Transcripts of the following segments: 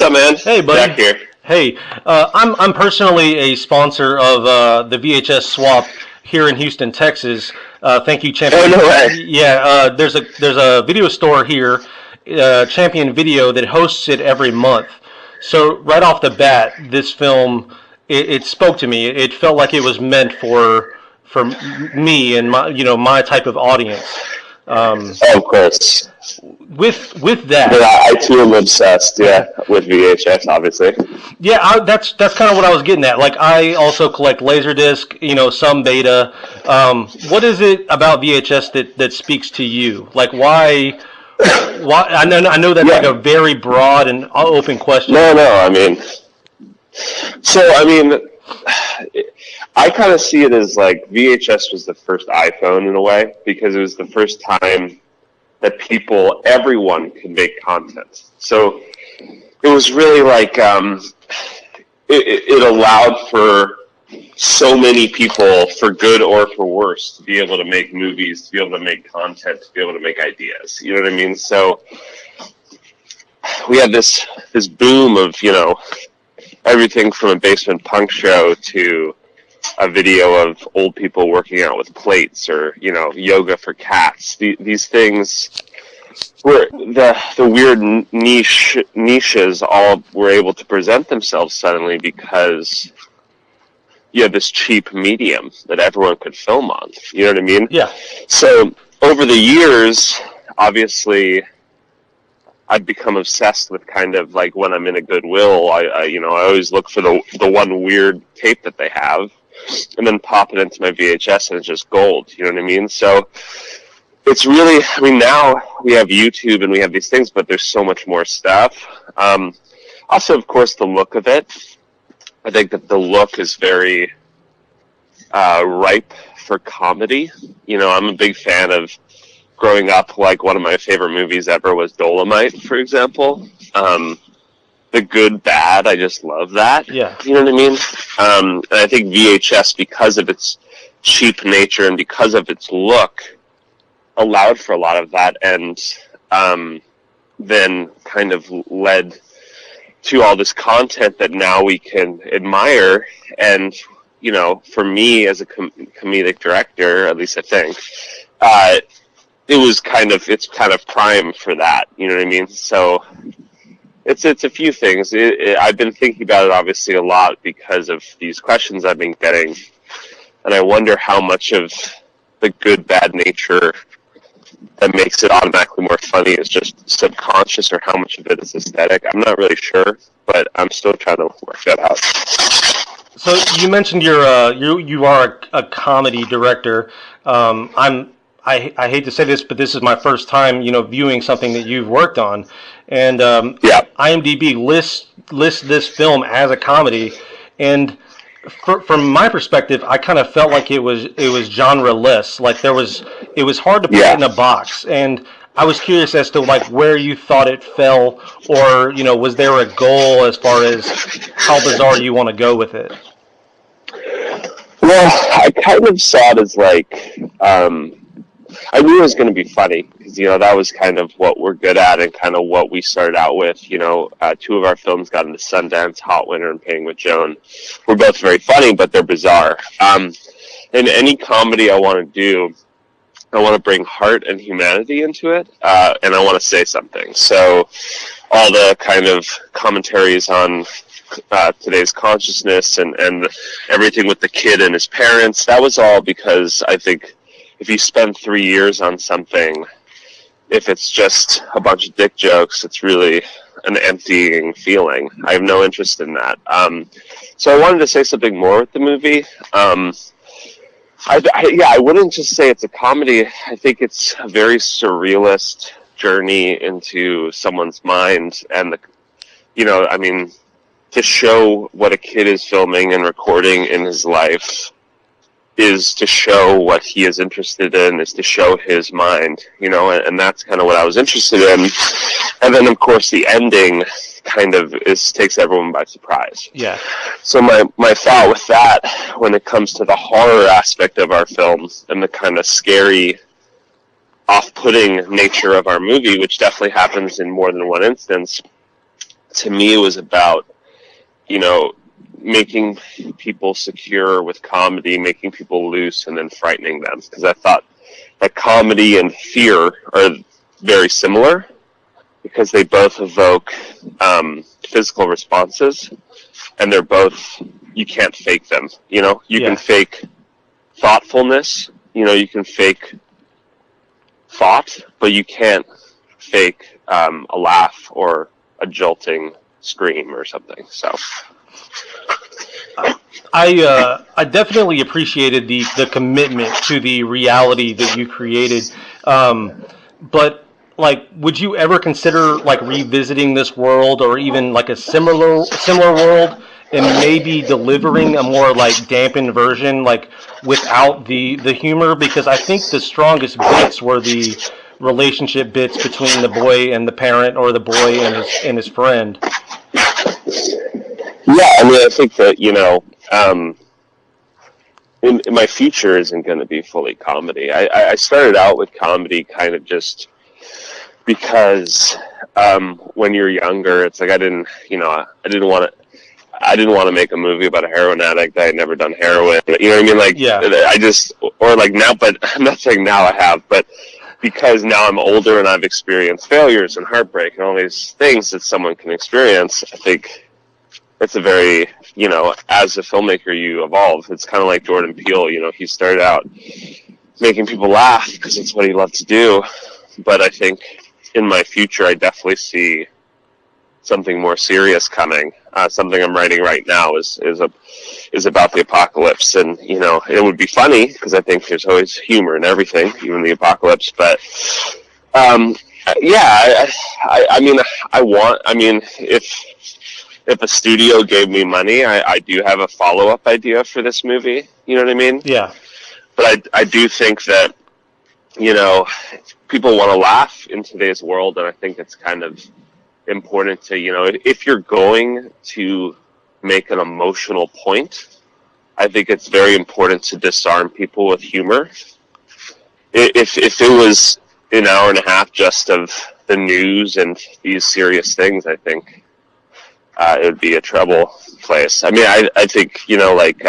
what's up, man? Hey, buddy. Jack here. Hey, I'm personally a sponsor of the VHS swap here in Houston, Texas. Thank you, Champion. Oh, no way. Yeah, there's a video store here, Champion Video, that hosts it every month. So right off the bat, this film it spoke to me. It felt like it was meant for me and my type of audience. Of course. With that, but I too am obsessed. Yeah, with VHS, obviously. Yeah, that's kind of what I was getting at. Like, I also collect Laserdisc, some Beta. What is it about VHS that speaks to you? Like, why? I know that's like a very broad and open question. No. I kind of see it as like VHS was the first iPhone in a way, because it was the first time that everyone could make content. So it was really like it allowed for so many people, for good or for worse, to be able to make movies, to be able to make content, to be able to make ideas. You know what I mean? So we had this boom of, everything from a basement punk show to a video of old people working out with plates, or yoga for cats. These things were the weird niches all were able to present themselves suddenly because you had this cheap medium that everyone could film on. You know what I mean? Yeah. So over the years, obviously, I've become obsessed with kind of like when I'm in a Goodwill, I always look for the one weird tape that they have, and then pop it into my VHS, and it's just gold. You know what I mean? So it's really, now we have YouTube and we have these things, but there's so much more stuff. Also, of course, the look of it. I think that the look is very ripe for comedy. I'm a big fan of, growing up, like one of my favorite movies ever was Dolomite, for example. The Good Bad, I just love that. Yeah. You know what I mean? And I think VHS, because of its cheap nature and because of its look, allowed for a lot of that, and then kind of led to all this content that now we can admire. And for me as a comedic director, at least I think, it's kind of prime for that. You know what I mean? So it's a few things. I've been thinking about it obviously a lot because of these questions I've been getting, and I wonder how much of the good bad nature that makes it automatically more funny is just subconscious, or how much of it is aesthetic. I'm not really sure, but I'm still trying to work that out. So you mentioned you are a comedy director. I hate to say this, but this is my first time, viewing something that you've worked on, and IMDb lists this film as a comedy, and from my perspective, I kind of felt like it was genre-less. Like it was hard to put it in a box, and I was curious as to like where you thought it fell, or was there a goal as far as how bizarre you want to go with it? Well, I kind of saw it as like, I knew it was going to be funny, because that was kind of what we're good at and kind of what we started out with. Two of our films got into Sundance, Hot Winter, and Painting with Joan. We're both very funny, but they're bizarre. In any comedy I want to do, I want to bring heart and humanity into it, and I want to say something. So all the kind of commentaries on today's consciousness and everything with the kid and his parents, that was all because I think if you spend 3 years on something, if it's just a bunch of dick jokes, it's really an emptying feeling. I have no interest in that. So I wanted to say something more with the movie. I wouldn't just say it's a comedy. I think it's a very surrealist journey into someone's mind, and to show what a kid is filming and recording in his life is to show what he is interested in, is to show his mind, and that's kind of what I was interested in. And then, of course, the ending kind of takes everyone by surprise. Yeah. So my thought with that, when it comes to the horror aspect of our films and the kind of scary, off-putting nature of our movie, which definitely happens in more than one instance, to me, it was about, you know, making people secure with comedy, making people loose, and then frightening them. Because I thought that comedy and fear are very similar, because they both evoke physical responses, and they're both, you can't fake them. You know, you can fake thoughtfulness, you know, you can fake thought, but you can't fake a laugh or a jolting scream or something. So I definitely appreciated the commitment to the reality that you created, but like, would you ever consider like revisiting this world, or even like a similar world, and maybe delivering a more like dampened version, like without the humor? Because I think the strongest bits were the relationship bits between the boy and the parent, or the boy and his friend. yeah, I mean, I think that, you know, in my future isn't going to be fully comedy. I started out with comedy kind of just because when you're younger, it's like I didn't want to make a movie about a heroin addict. I had never done heroin. You know what I mean? Like, I just, or like now, but I'm not saying now I have, but because now I'm older and I've experienced failures and heartbreak and all these things that someone can experience, I think it's a very, you know, as a filmmaker, you evolve. It's kind of like Jordan Peele. You know, he started out making people laugh because it's what he loved to do. But I think in my future, I definitely see something more serious coming. Something I'm writing right now is about the apocalypse, and you know, it would be funny because I think there's always humor in everything, even the apocalypse. But yeah, I mean, if a studio gave me money, I do have a follow-up idea for this movie. You know what I mean? Yeah. But I do think that, you know, people want to laugh in today's world, and I think it's kind of important to, you know, if you're going to make an emotional point, I think it's very important to disarm people with humor. If it was an hour and a half just of the news and these serious things, I think it would be a trouble place. I mean, I think, you know, like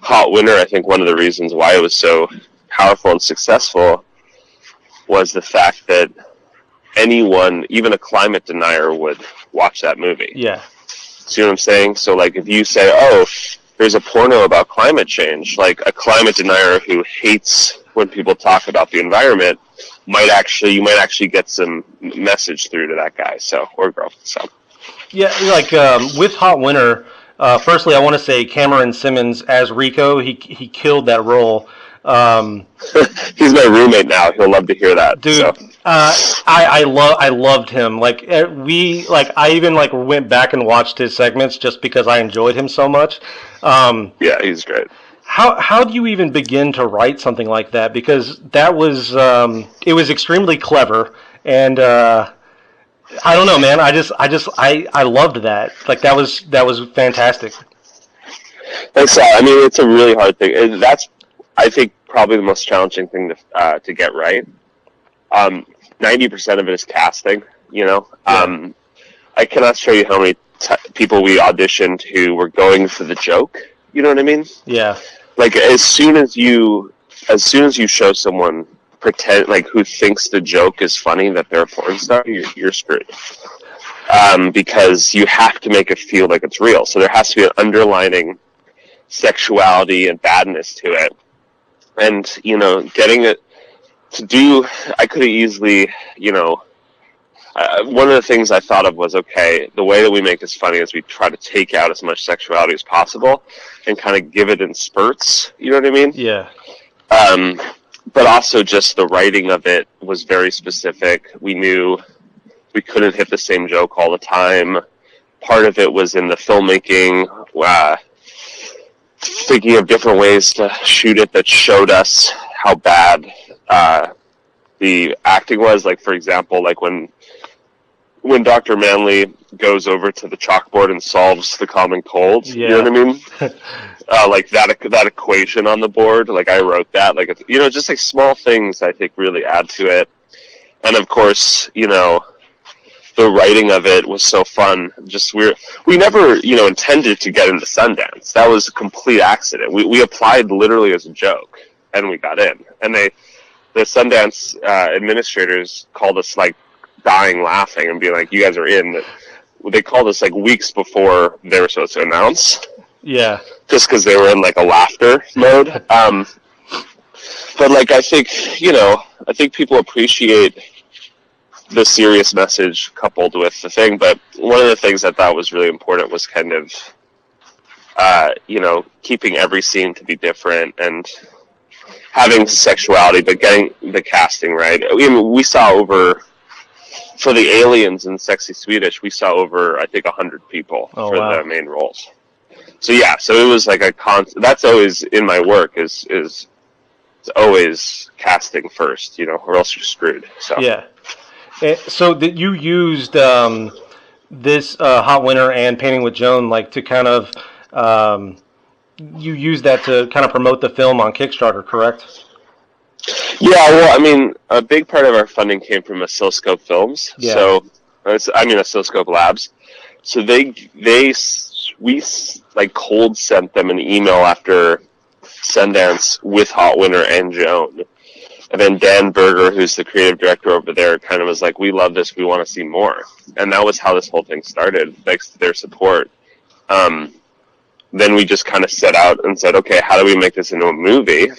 Hot Winter, I think one of the reasons why it was so powerful and successful was the fact that anyone, even a climate denier, would watch that movie. Yeah. See what I'm saying? So, like, if you say, oh, there's a porno about climate change, like a climate denier who hates when people talk about the environment you might actually get some message through to that guy, so, or girl. So yeah, like with Hot Winter, firstly, I want to say Cameron Simmons as Rico, he killed that role. He's my roommate now. He'll love to hear that. Dude, so. I loved him. Like I even like went back and watched his segments just because I enjoyed him so much. Yeah, he's great. How do you even begin to write something like that? Because that was it was extremely clever, and I don't know, man. I loved that. Like that was fantastic. Thanks. I mean, it's a really hard thing. That's, I think, probably the most challenging thing to get right. 90% of it is casting. You know, yeah. I cannot show you how many people we auditioned who were going for the joke. You know what I mean? Yeah. Like as soon as you show someone pretend like who thinks the joke is funny that they're a porn star, you're screwed. Because you have to make it feel like it's real. So there has to be an underlining sexuality and badness to it. And, you know, getting it to do, I could have easily, you know, one of the things I thought of was, okay, the way that we make this funny is we try to take out as much sexuality as possible and kind of give it in spurts. You know what I mean? Yeah. But also just the writing of it was very specific. We knew we couldn't hit the same joke all the time. Part of it was in the filmmaking, thinking of different ways to shoot it that showed us how bad the acting was. Like, for example, like when Dr. Manley goes over to the chalkboard and solves the common cold, you know what I mean? Like that equation on the board, like I wrote that, like, it's, you know, just like small things I think really add to it. And of course, you know, the writing of it was so fun. Just we never, intended to get into Sundance. That was a complete accident. We applied literally as a joke, and we got in. And the Sundance administrators called us like dying laughing and being like, "You guys are in." They called us like weeks before they were supposed to announce. Yeah. Just because they were in like a laughter mode. But like I think people appreciate the serious message coupled with the thing. But one of the things I thought was really important was kind of, keeping every scene to be different and having sexuality, but getting the casting right. I mean, we saw over, for the aliens in Sexy Swedish, we saw over, I think, 100 people for the main roles. So yeah, so it was like that's always in my work is always casting first, or else you're screwed. So yeah. So that you used this Hot Winter and Painting with Joan, like to kind of you used that to kind of promote the film on Kickstarter, correct? Yeah, well, I mean, a big part of our funding came from Oscilloscope Films. Yeah. So, Oscilloscope Labs. So we like cold sent them an email after Sundance with Hot Winter and Joan. And then Dan Berger, who's the creative director over there, kind of was like, "We love this. We want to see more." And that was how this whole thing started, thanks to their support. Then we just kind of set out and said, "Okay, how do we make this into a movie?"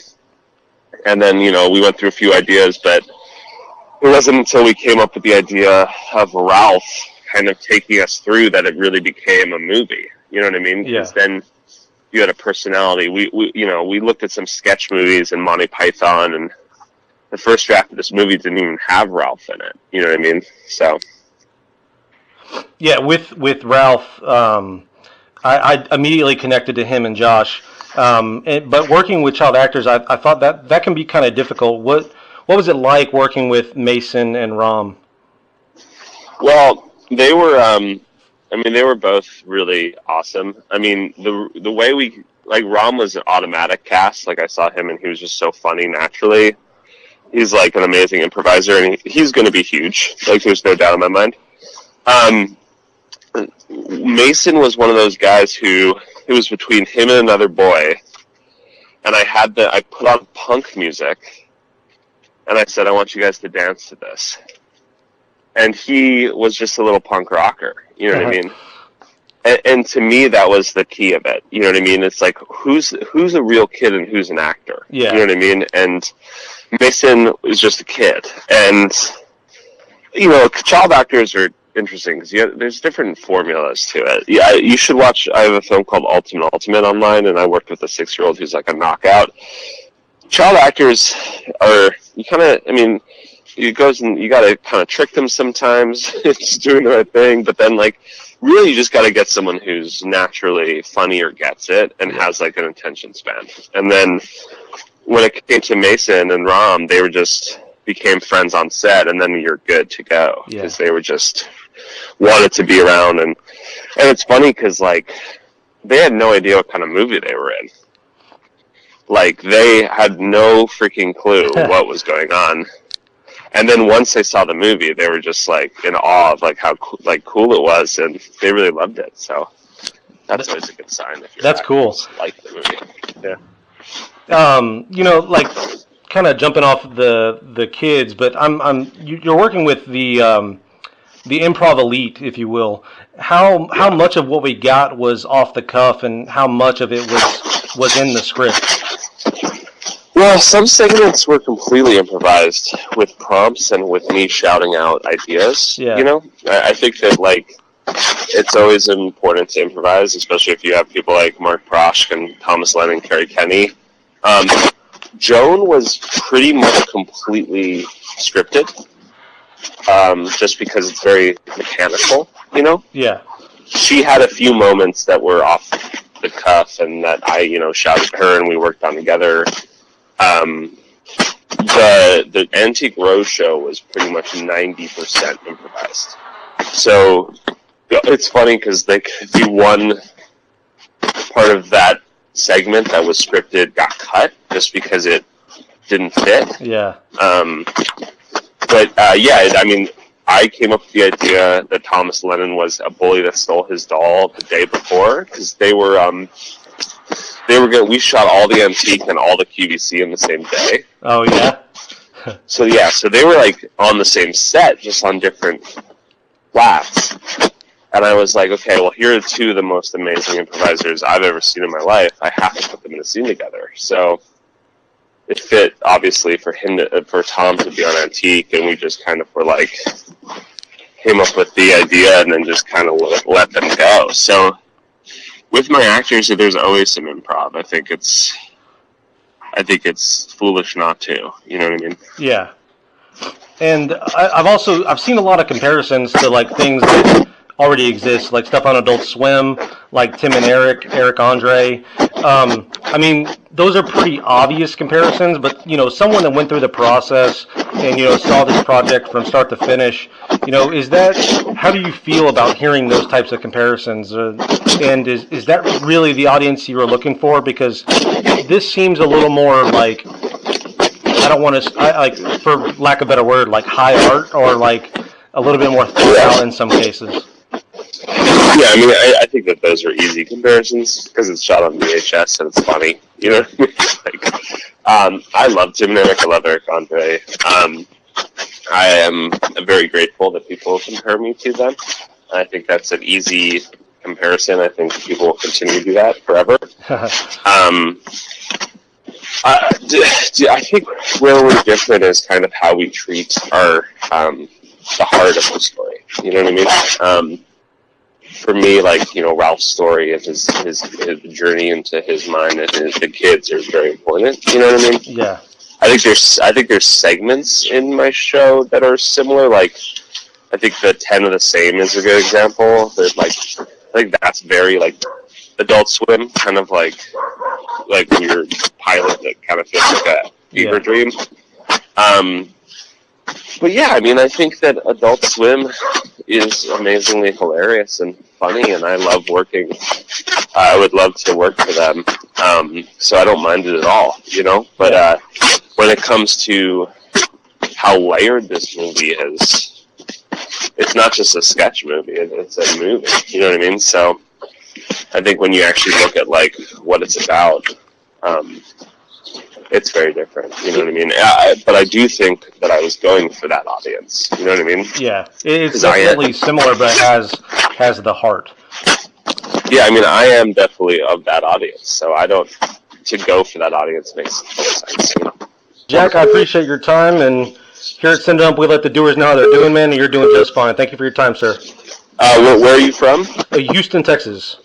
And then, we went through a few ideas, but it wasn't until we came up with the idea of Ralph kind of taking us through that it really became a movie. You know what I mean? Yeah. Because then you had a personality. We looked at some sketch movies and Monty Python, and the first draft of this movie didn't even have Ralph in it. You know what I mean? So. Yeah, with Ralph, I immediately connected to him and Josh. But working with child actors, I thought that can be kind of difficult. What was it like working with Mason and Ram? Well, they were. They were both really awesome. I mean, the way Ram was an automatic cast. Like I saw him, and he was just so funny naturally. He's like an amazing improviser, and he's going to be huge. Like there's no doubt in my mind. Mason was one of those guys who it was between him and another boy, and I put on punk music, and I said, "I want you guys to dance to this." And he was just a little punk rocker, you know what I mean? And to me, that was the key of it. You know what I mean? It's like, who's a real kid and who's an actor? Yeah. You know what I mean? And Mason is just a kid. And, child actors are interesting because there's different formulas to it. Yeah, you should watch. I have a film called Ultimate online, and I worked with a 6-year-old who's like a knockout. Child actors are, it goes and you got to kind of trick them sometimes. It's doing the right thing, but then really you just got to get someone who's naturally funny or gets it and has an attention span. And then when it came to Mason and Ram, they were just became friends on set, and then you're good to go because they were just wanted to be around. And it's funny because they had no idea what kind of movie they were in. They had no freaking clue what was going on. And then once they saw the movie, they were just in awe of how cool it was, and they really loved it. So that's always a good sign. If that's cool. Like the movie, yeah. Kind of jumping off the kids, but you're working with the improv elite, if you will. How much of what we got was off the cuff, and how much of it was in the script? Well, some segments were completely improvised with prompts and with me shouting out ideas. Yeah. I think that it's always important to improvise, especially if you have people like Mark Proshk and Thomas Lennon and Kerry Kenny. Joan was pretty much completely scripted, just because it's very mechanical, Yeah. She had a few moments that were off the cuff and that I, shouted at her and we worked on together. The Antique Roadshow was pretty much 90% improvised. So it's funny because the one part of that segment that was scripted got cut just because it didn't fit. Yeah. I came up with the idea that Thomas Lennon was a bully that stole his doll the day before, because they were good. We shot all the antique and all the QVC in the same day. Oh yeah. So yeah, so they were like on the same set, just on different flats. And I was like, okay, well, here are two of the most amazing improvisers I've ever seen in my life. I have to put them in a scene together. So it fit, obviously, for Tom to be on Antique, and we just kind of were like, came up with the idea and then just kind of let them go. So with my actors, there's always some improv. I think it's foolish not to. You know what I mean? Yeah. And I've seen a lot of comparisons to like things that already exist, like stuff on Adult Swim, like Tim and Eric Andre. I mean, those are pretty obvious comparisons, but, you know, someone that went through the process and, you know, saw this project from start to finish, you know, how do you feel about hearing those types of comparisons? And is that really the audience you were looking for? Because this seems a little more like, I don't want to, like, for lack of a better word, like high art, or like a little bit more thought out in some cases. Yeah, I mean, I think that those are easy comparisons because it's shot on VHS and it's funny. You know what I mean? Like, I love Tim and Eric. I love Eric Andre. I am very grateful that people compare me to them. I think that's an easy comparison. I think people will continue to do that forever. I think where we're different is kind of how we treat the heart of the story. You know what I mean? For me, like, you know, Ralph's story and his journey into his mind and the kids are very important. You know what I mean? Yeah. I think there's segments in my show that are similar. Like, I think the 10 of the Same is a good example. That, like, I think that's very like Adult Swim, kind of like weird pilot that kind of feels like a fever dream. But yeah, I mean, I think that Adult Swim is amazingly hilarious and funny, and I love working. I would love to work for them, so I don't mind it at all, you know. But when it comes to how layered this movie is, it's not just a sketch movie; it's a movie. You know what I mean? So I think when you actually look at like what it's about, it's very different. You know what I mean? But I do think that I was going for that audience. You know what I mean? Yeah, it's definitely similar, but it has the heart. Yeah, I mean, I am definitely of that audience, so to go for that audience makes total sense. You know? Jack, I appreciate your time, and here at CineDump, we let the doers know how they're doing, man, and you're doing just fine. Thank you for your time, sir. Where are you from? Houston, Texas.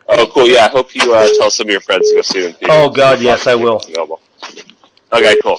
Oh, cool. Yeah, I hope you tell some of your friends to go see them. Oh, God, yes, I will. Okay, cool.